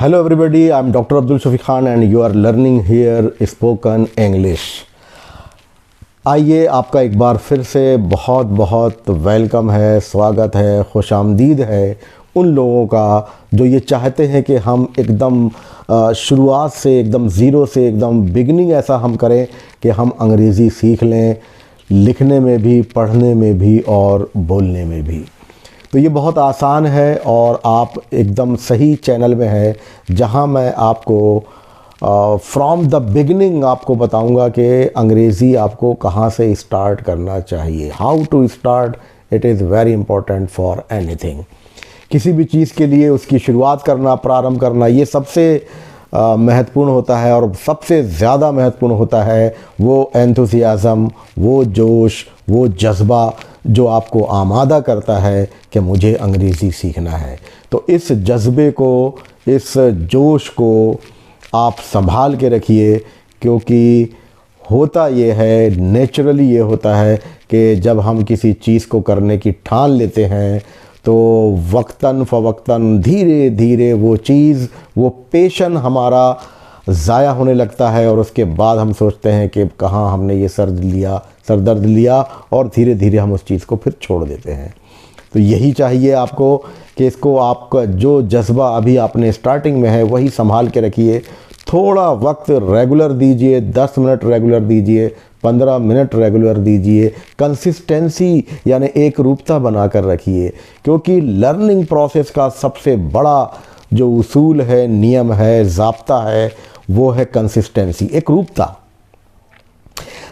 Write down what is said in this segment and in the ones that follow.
Hello everybody, I'm Dr. Abdul Shafiq Khan and you are learning here spoken English। आइए आपका एक बार फिर से बहुत बहुत वेलकम है, स्वागत है, खुशामदीद है उन लोगों का जो ये चाहते हैं कि हम एकदम शुरुआत से एकदम ज़ीरो से एकदम बिगनिंग ऐसा हम करें कि हम अंग्रेज़ी सीख लें, लिखने में भी, पढ़ने में भी और बोलने में भी। तो ये बहुत आसान है और आप एकदम सही चैनल में है जहां मैं आपको फ्रॉम द बिगिनिंग आपको बताऊंगा कि अंग्रेज़ी आपको कहां से स्टार्ट करना चाहिए। How to start, it is very important for anything. किसी भी चीज़ के लिए उसकी शुरुआत करना, प्रारंभ करना, ये सबसे महत्वपूर्ण होता है और सबसे ज़्यादा महत्वपूर्ण होता है वो एंथुसियाज़म, वो जोश, वो जज्बा जो आपको आमादा करता है कि मुझे अंग्रेज़ी सीखना है। तो इस जज्बे को, इस जोश को आप संभाल के रखिए, क्योंकि होता ये है, नेचुरली ये होता है कि जब हम किसी चीज़ को करने की ठान लेते हैं तो वक्तन फ़वक्तन धीरे धीरे वो चीज़, वो पेशन हमारा ज़ाया होने लगता है और उसके बाद हम सोचते हैं कि कहाँ हमने ये सरदर्द लिया और धीरे धीरे हम उस चीज़ को फिर छोड़ देते हैं। तो यही चाहिए आपको कि इसको, आपका जो जज्बा अभी आपने स्टार्टिंग में है वही संभाल के रखिए। थोड़ा वक्त रेगुलर दीजिए, 10 मिनट रेगुलर दीजिए, 15 मिनट रेगुलर दीजिए। कंसिस्टेंसी यानी एक रूपता बना कर रखिए, क्योंकि लर्निंग प्रोसेस का सबसे बड़ा जो उसूल है, नियम है, ज़ाब्ता है, वो है कंसिस्टेंसी, एक रूपता।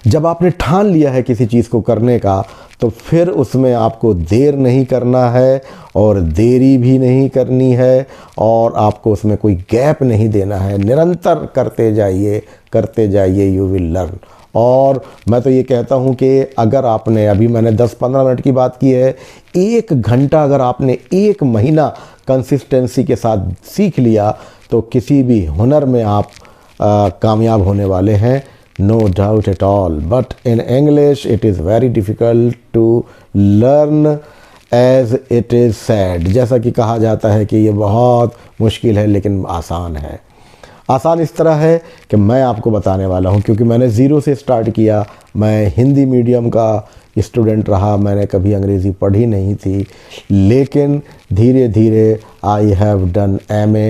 जब आपने ठान लिया है किसी चीज़ को करने का तो फिर उसमें आपको देर नहीं करना है और देरी भी नहीं करनी है और आपको उसमें कोई गैप नहीं देना है। निरंतर करते जाइए, यू विल लर्न। और मैं तो ये कहता हूँ कि अगर आपने, अभी मैंने 10-15 मिनट की बात की है, 1 घंटा अगर आपने 1 महीना कंसिस्टेंसी के साथ सीख लिया तो किसी भी हुनर में आप कामयाब होने वाले हैं। No doubt at all. But in English it is very difficult to learn as it is said। जैसा कि कहा जाता है कि ये बहुत मुश्किल है लेकिन आसान है। आसान इस तरह है कि मैं आपको बताने वाला हूँ, क्योंकि मैंने ज़ीरो से स्टार्ट किया। मैं हिंदी मीडियम का स्टूडेंट रहा, मैंने कभी अंग्रेज़ी पढ़ी नहीं थी, लेकिन धीरे धीरे I have done MA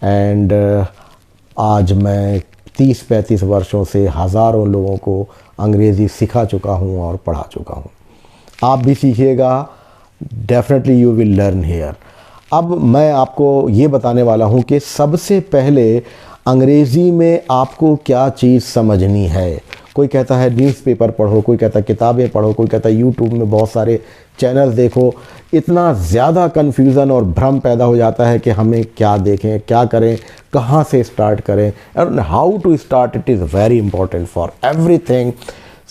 and आज मैं 30-35 वर्षों से हज़ारों लोगों को अंग्रेज़ी सिखा चुका हूँ और पढ़ा चुका हूँ। आप भी सीखिएगा, definitely you will learn here. अब मैं आपको ये बताने वाला हूँ कि सबसे पहले अंग्रेज़ी में आपको क्या चीज़ समझनी है। कोई कहता है न्यूज़पेपर पढ़ो, कोई कहता है किताबें पढ़ो, कोई कहता है यूट्यूब में बहुत सारे चैनल देखो। इतना ज़्यादा कन्फ्यूज़न और भ्रम पैदा हो जाता है कि हमें क्या देखें, क्या करें, कहाँ से स्टार्ट करें। And how to start, it is very important for everything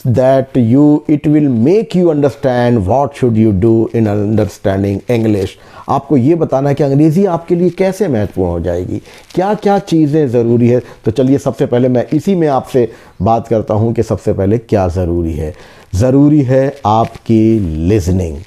that it will make you understand what should you do in understanding English। आपको ये बताना है कि अंग्रेज़ी आपके लिए कैसे महत्वपूर्ण हो जाएगी, क्या क्या चीज़ें ज़रूरी है। तो चलिए सबसे पहले मैं इसी में आपसे बात करता हूँ कि सबसे पहले क्या ज़रूरी है। ज़रूरी है आपकी लिसनिंग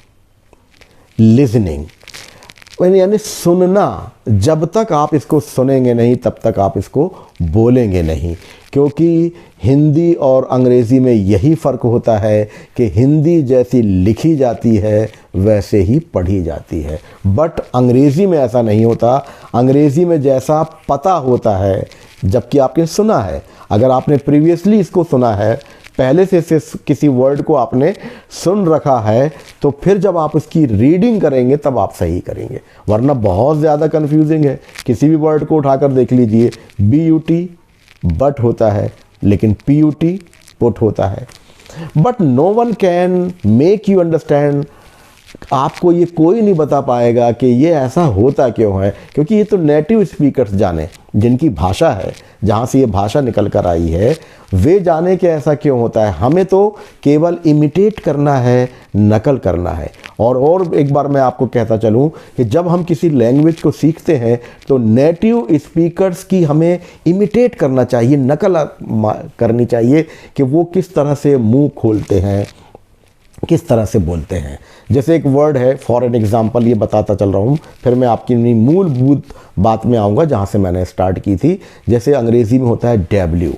यानी सुनना। जब तक आप इसको सुनेंगे नहीं तब तक आप इसको बोलेंगे नहीं, क्योंकि हिंदी और अंग्रेज़ी में यही फ़र्क होता है कि हिंदी जैसी लिखी जाती है वैसे ही पढ़ी जाती है, बट अंग्रेज़ी में ऐसा नहीं होता। अंग्रेज़ी में जैसा पता होता है, जबकि आपने सुना है। अगर आपने प्रीवियसली इसको सुना है, पहले से किसी वर्ड को आपने सुन रखा है, तो फिर जब आप इसकी रीडिंग करेंगे तब आप सही करेंगे, वरना बहुत ज़्यादा कंफ्यूजिंग है। किसी भी वर्ड को उठाकर देख लीजिए, BUT बट होता है लेकिन PUT पुट होता है। But no one can make you understand. आपको ये कोई नहीं बता पाएगा कि ये ऐसा होता क्यों है, क्योंकि ये तो नेटिव स्पीकर्स जाने, जिनकी भाषा है, जहाँ से ये भाषा निकल कर आई है, वे जाने कि ऐसा क्यों होता है। हमें तो केवल इमिटेट करना है, नकल करना है। और एक बार मैं आपको कहता चलूँ कि जब हम किसी लैंग्वेज को सीखते हैं तो नेटिव स्पीकर्स की हमें इमिटेट करना चाहिए, नकल करनी चाहिए कि वो किस तरह से मुंह खोलते हैं, किस तरह से बोलते हैं। जैसे एक वर्ड है, फॉर एन एग्जाम्पल ये बताता चल रहा हूँ, फिर मैं आपकी मूलभूत बात में आऊँगा जहाँ से मैंने स्टार्ट की थी। जैसे अंग्रेज़ी में होता है डब्ल्यू।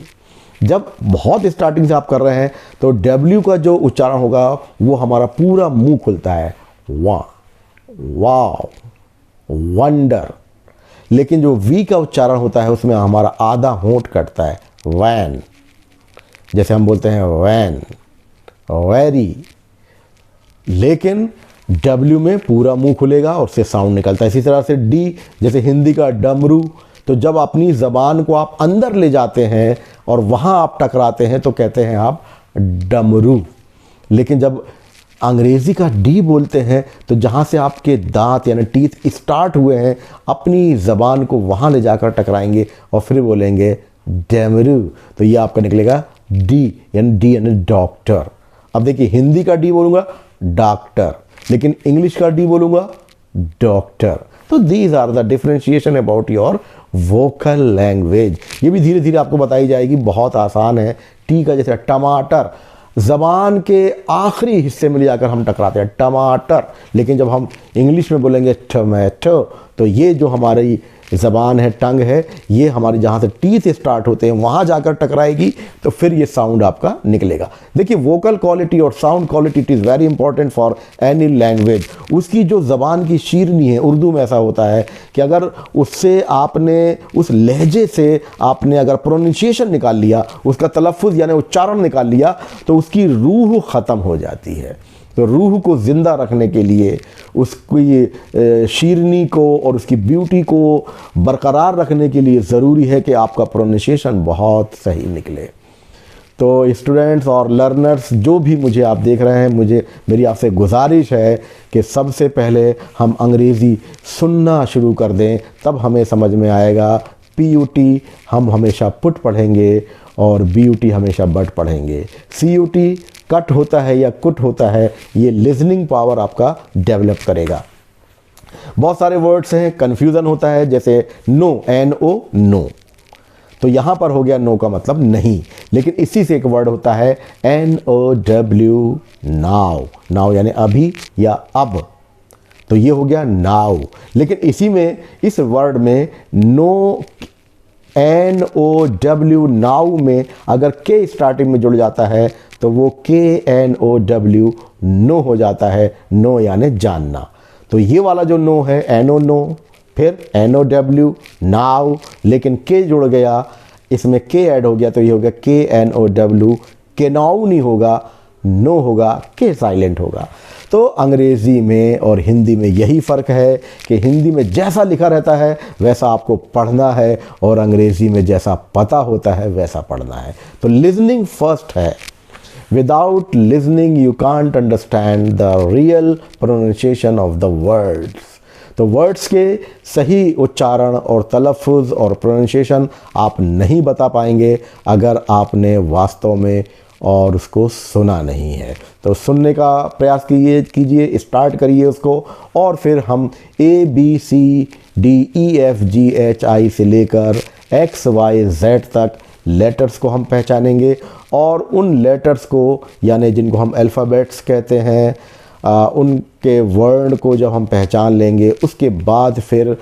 जब बहुत स्टार्टिंग से आप कर रहे हैं तो डब्ल्यू का जो उच्चारण होगा वो हमारा पूरा मुंह खुलता है, वाह, वाव, वंडर। लेकिन जो वी का उच्चारण होता है उसमें हमारा आधा होंठ कटता है, वैन। जैसे हम बोलते हैं वैन, वेरी। लेकिन डब्ल्यू में पूरा मुंह खुलेगा और उससे साउंड निकलता है। इसी तरह से डी, जैसे हिंदी का डमरू। तो जब अपनी ज़बान को आप अंदर ले जाते हैं और वहाँ आप टकराते हैं तो कहते हैं आप डमरू। लेकिन जब अंग्रेज़ी का डी बोलते हैं तो जहाँ से आपके दांत यानी टीथ स्टार्ट हुए हैं, अपनी ज़बान को वहाँ ले जाकर टकराएंगे और फिर बोलेंगे डमरू। तो ये आपका निकलेगा डी यानी डॉक्टर। अब देखिए, हिंदी का डी बोलूँगा डॉक्टर, लेकिन इंग्लिश का डी बोलूँगा डॉक्टर। तो these are the differentiation about your vocal language. ये भी धीरे धीरे आपको बताई जाएगी, बहुत आसान है। टी का जैसे टमाटर, ज़बान के आखिरी हिस्से में ले जाकर हम टकराते हैं, टमाटर। लेकिन जब हम इंग्लिश में बोलेंगे टोमेटो, तो ये जो हमारी ज़बान है, टंग है, ये हमारी जहाँ से टीथ स्टार्ट होते हैं वहाँ जाकर टकराएगी, तो फिर ये साउंड आपका निकलेगा। देखिए, वोकल क्वालिटी और sound quality it is very important for any language. उसकी जो ज़बान की शीरनी है, उर्दू में ऐसा होता है कि अगर उससे आपने, उस लहजे से आपने अगर प्रोनाउंसिएशन निकाल लिया, उसका तलफ़ुज़ यानी उच्चारण निकाल लिया, तो उसकी रूह ख़त्म हो जाती है। तो रूह को ज़िंदा रखने के लिए, उसकी शीरनी को और उसकी ब्यूटी को बरकरार रखने के लिए ज़रूरी है कि आपका प्रोनाउंसिएशन बहुत सही निकले। तो स्टूडेंट्स और लर्नर्स जो भी मुझे आप देख रहे हैं, मेरी आपसे गुजारिश है कि सबसे पहले हम अंग्रेज़ी सुनना शुरू कर दें, तब हमें समझ में आएगा। PUT हम हमेशा पुट पढ़ेंगे और BUT हमेशा बट पढ़ेंगे। CUT कट होता है या कुट होता है, ये लिसनिंग पावर आपका डेवलप करेगा। बहुत सारे वर्ड्स हैं, कन्फ्यूज़न होता है, जैसे नो, NO, नो। तो यहाँ पर हो गया नो का मतलब नहीं, लेकिन इसी से एक वर्ड होता है NOW, नाउ। नाउ यानी अभी या अब, तो ये हो गया नाउ। लेकिन इसी में, इस वर्ड में नो, NOW, नाउ में अगर के स्टार्टिंग में जुड़ जाता है तो वो KNOW, नो हो जाता है। नो यानी जानना। तो ये वाला जो नो है, NO, नो, फिर NOW, नाउ, लेकिन के जुड़ गया, इसमें के ऐड हो गया, तो ये हो गया KNOW, केनाउ नहीं होगा, नो होगा, के साइलेंट होगा। तो अंग्रेज़ी में और हिंदी में यही फ़र्क है कि हिंदी में जैसा लिखा रहता है वैसा आपको पढ़ना है, और अंग्रेज़ी में जैसा पता होता है वैसा पढ़ना है। तो लिसनिंग फर्स्ट है। Without listening you can't understand the real pronunciation of the words. तो वर्ड्स के सही उच्चारण और तलफ़ुज़ और प्रोनाउंसिएशन आप नहीं बता पाएंगे अगर आपने वास्तव में और उसको सुना नहीं है। तो सुनने का प्रयास कीजिए, स्टार्ट करिए उसको, और फिर हम ABCDEFGHI से लेकर XYZ तक लेटर्स को हम पहचानेंगे, और उन लेटर्स को यानी जिनको हम अल्फ़ाबेट्स कहते हैं, उनके वर्ण को जब हम पहचान लेंगे, उसके बाद फिर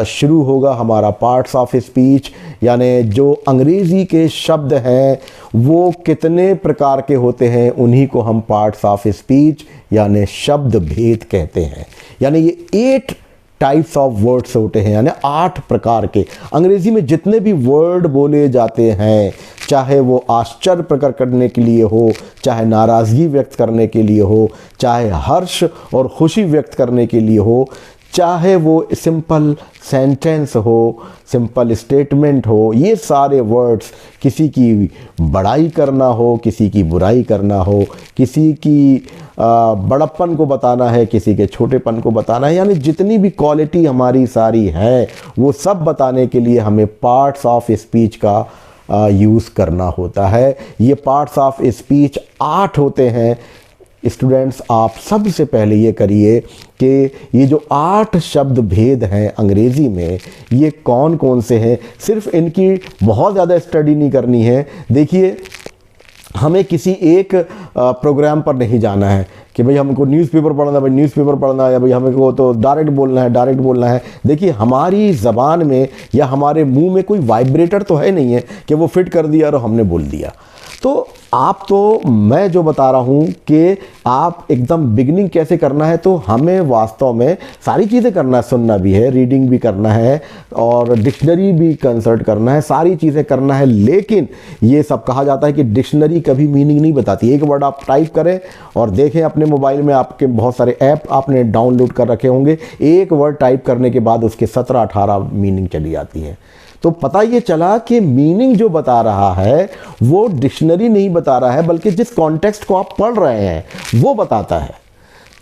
शुरू होगा हमारा पार्ट्स ऑफ स्पीच, यानी जो अंग्रेज़ी के शब्द हैं वो कितने प्रकार के होते हैं, उन्हीं को हम पार्ट्स ऑफ स्पीच यानी शब्द भेद कहते हैं। यानी ये 8 टाइप्स ऑफ वर्ड्स होते हैं, यानी 8 प्रकार के। अंग्रेज़ी में जितने भी वर्ड बोले जाते हैं, चाहे वो आश्चर्य प्रकट करने के लिए हो, चाहे नाराज़गी व्यक्त करने के लिए हो, चाहे हर्ष और खुशी व्यक्त करने के लिए हो, चाहे वो सिंपल सेंटेंस हो, सिंपल स्टेटमेंट हो, ये सारे वर्ड्स, किसी की बड़ाई करना हो, किसी की बुराई करना हो, किसी की बड़प्पन को बताना है, किसी के छोटेपन को बताना है, यानी जितनी भी क्वालिटी हमारी सारी है वो सब बताने के लिए हमें पार्ट्स ऑफ स्पीच का यूज़ करना होता है। ये पार्ट्स ऑफ स्पीच 8 होते हैं। स्टूडेंट्स, आप सबसे पहले ये करिए कि ये जो 8 शब्द भेद हैं अंग्रेज़ी में, ये कौन कौन से हैं। सिर्फ इनकी बहुत ज़्यादा स्टडी नहीं करनी है। देखिए, हमें किसी एक प्रोग्राम पर नहीं जाना है कि भाई हमको न्यूज़पेपर पढ़ना है, भाई न्यूज़पेपर पढ़ना है, या भाई हमको तो डायरेक्ट बोलना है, डायरेक्ट बोलना है। देखिए हमारी ज़बान में या हमारे मुंह में कोई वाइब्रेटर तो है नहीं है कि वो फिट कर दिया और हमने बोल दिया। तो मैं जो बता रहा हूँ कि आप एकदम बिगिनिंग कैसे करना है, तो हमें वास्तव में सारी चीज़ें करना है, सुनना भी है, रीडिंग भी करना है और डिक्शनरी भी कंसल्ट करना है, सारी चीज़ें करना है। लेकिन ये सब कहा जाता है कि डिक्शनरी कभी मीनिंग नहीं बताती। एक वर्ड आप टाइप करें और देखें अपने मोबाइल में आपके बहुत सारे ऐप आपने डाउनलोड कर रखे होंगे, एक वर्ड टाइप करने के बाद उसके 17-18 मीनिंग चली जाती है। तो पता ये चला कि मीनिंग जो बता रहा है वो डिक्शनरी नहीं बता रहा है, बल्कि जिस कॉन्टेक्स्ट को आप पढ़ रहे हैं वो बताता है।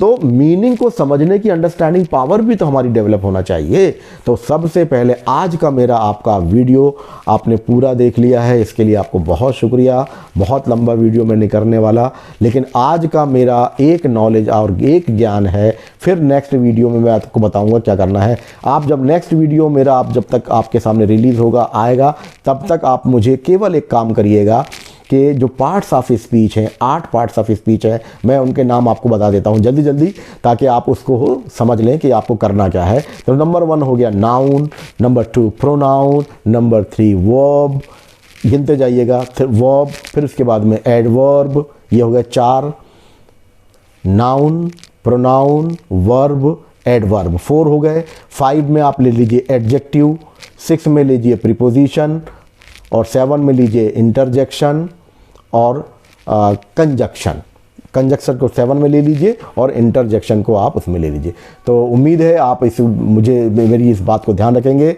तो मीनिंग को समझने की अंडरस्टैंडिंग पावर भी तो हमारी डेवलप होना चाहिए। तो सबसे पहले आज का मेरा आपका वीडियो आपने पूरा देख लिया है, इसके लिए आपको बहुत शुक्रिया। बहुत लंबा वीडियो मैं नहीं करने वाला, लेकिन आज का मेरा एक नॉलेज और एक ज्ञान है। फिर नेक्स्ट वीडियो में मैं आपको बताऊंगा क्या करना है। आप जब नेक्स्ट वीडियो मेरा आप जब तक आपके सामने रिलीज़ होगा आएगा, तब तक आप मुझे केवल एक काम करिएगा कि जो पार्ट्स ऑफ स्पीच हैं, 8 पार्ट्स ऑफ स्पीच है, मैं उनके नाम आपको बता देता हूं जल्दी जल्दी, ताकि आप उसको समझ लें कि आपको करना क्या है। तो नंबर 1 हो गया noun, number 2 pronoun, number 3 verb, गिनते जाइएगा, वर्ब, फिर उसके बाद में एडवर्ब, ये हो गया 4, नाउन, प्रोनाउन, वर्ब, एडवर्ब 4 हो गए। 5 में आप ले लीजिए एडजेक्टिव, 6 में लीजिए प्रीपोजिशन, और 7 में लीजिए इंटरजेक्शन और कंजक्शन। कंजक्शन को 7 में ले लीजिए और इंटरजेक्शन को आप उसमें ले लीजिए। तो उम्मीद है आप मेरी इस बात को ध्यान रखेंगे।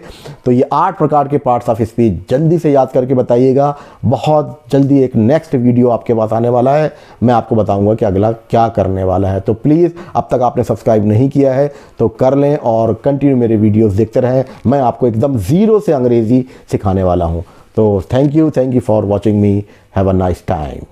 तो ये 8 प्रकार के पार्ट्स ऑफ स्पीच जल्दी से याद करके बताइएगा। बहुत जल्दी एक नेक्स्ट वीडियो आपके पास आने वाला है, मैं आपको बताऊंगा कि अगला क्या करने वाला है। तो प्लीज़ अब तक आपने सब्सक्राइब नहीं किया है तो कर लें और कंटिन्यू मेरे वीडियोज़ देखते रहें। मैं आपको एकदम ज़ीरो से अंग्रेज़ी सिखाने वाला हूँ। तो thank you for watching me. Have a nice time.